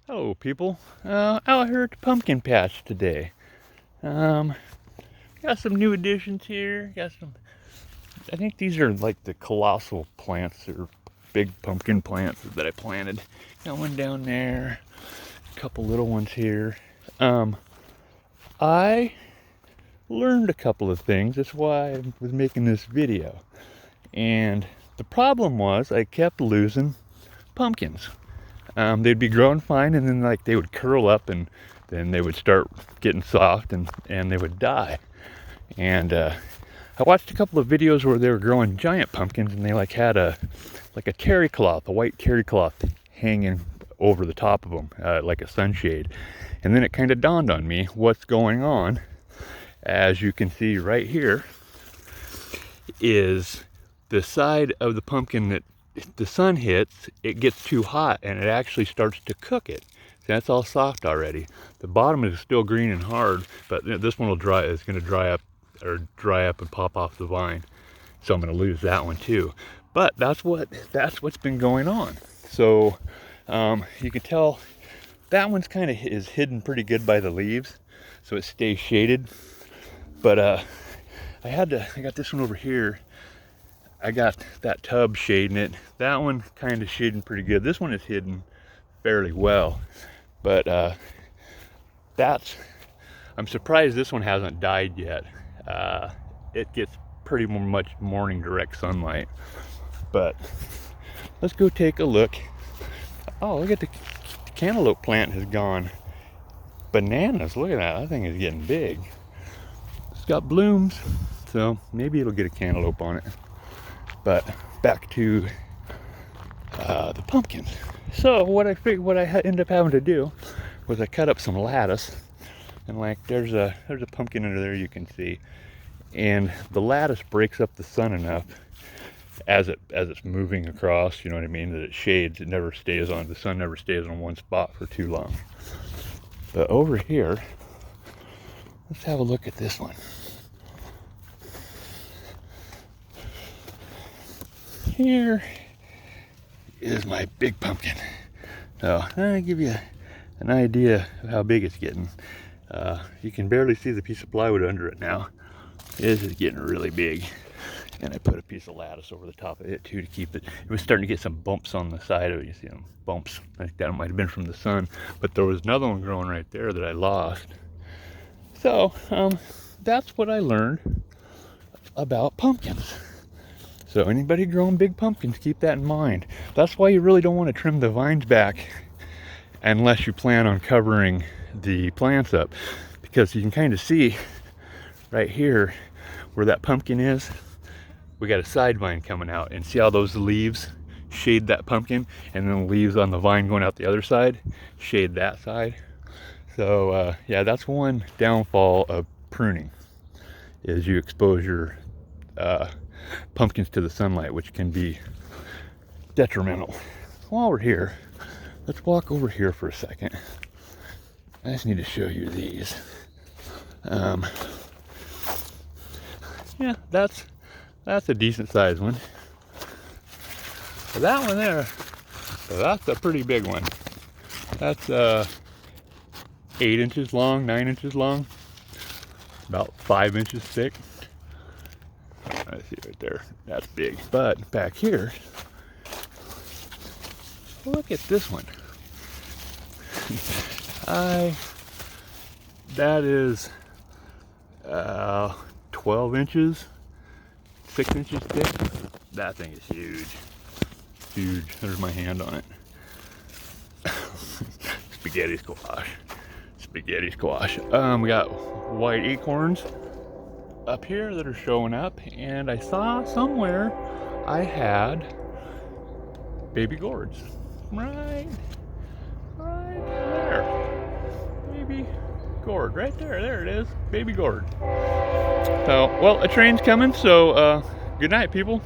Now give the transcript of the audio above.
Hello, people. Out here at the pumpkin patch today. Got some new additions here. Got some. I think these are like the colossal plants or big pumpkin plants that I planted. Got one down there. A couple little ones here. I learned a couple of things. That's why I was making this video. And the problem was I kept losing pumpkins. They'd be growing fine, and then like they would curl up, and then they would start getting soft, and they would die. And I watched a couple of videos where they were growing giant pumpkins, and they like had a terry cloth, a white terry cloth, hanging over the top of them, like a sunshade. And then it kind of dawned on me what's going on. As you can see right here, is the side of the pumpkin that the sun hits, it gets too hot and it actually starts to cook it. See, that's all soft already. The bottom is still green and hard, but this one is going to dry up and pop off the vine. So I'm going to lose that one too. But that's what's been going on. So you can tell that one's kind of is hidden pretty good by the leaves, so it stays shaded. But I got this one over here. I got that tub shading it. That one kind of shading pretty good. This one is hidden fairly well, but I'm surprised this one hasn't died yet. It gets pretty much morning direct sunlight. But let's go take a look. Oh, look at the cantaloupe plant has gone bananas. Look at that. That thing is getting big. It's got blooms, so maybe it'll get a cantaloupe on it. But back to the pumpkins. So what I ended up having to do was I cut up some lattice, and like there's a pumpkin under there you can see, and the lattice breaks up the sun enough as it's moving across, you know what I mean, that it shades. It never stays on, the sun never stays on one spot for too long. But over here, let's have a look at this one. Here is my big pumpkin. So I'll give you an idea of how big it's getting. You can barely see the piece of plywood under it now. This is getting really big. And I put a piece of lattice over the top of it too to keep it. It was starting to get some bumps on the side of it. You see them bumps. I think that might have been from the sun. But there was another one growing right there that I lost. So that's what I learned about pumpkins. So anybody growing big pumpkins, keep that in mind. That's why you really don't want to trim the vines back unless you plan on covering the plants up, because you can kind of see right here where that pumpkin is. We got a side vine coming out, and see how those leaves shade that pumpkin, and then the leaves on the vine going out the other side shade that side. So yeah, that's one downfall of pruning, is you expose your pumpkins to the sunlight, which can be detrimental. While we're here, let's walk over here for a second. I just need to show you these. Yeah, that's a decent sized one. But that one there, that's a pretty big one. That's 8 inches long, 9 inches long, about 5 inches thick. I see right there, that's big. But back here, look at this one. That is 12 inches, 6 inches thick. That thing is huge. Huge. There's my hand on it. Spaghetti squash. Spaghetti squash. We got white acorns up here that are showing up, and I saw somewhere I had baby gourds. Right there. Baby gourd. Right there. There it is. Baby gourd. So, well, a train's coming, so good night, people.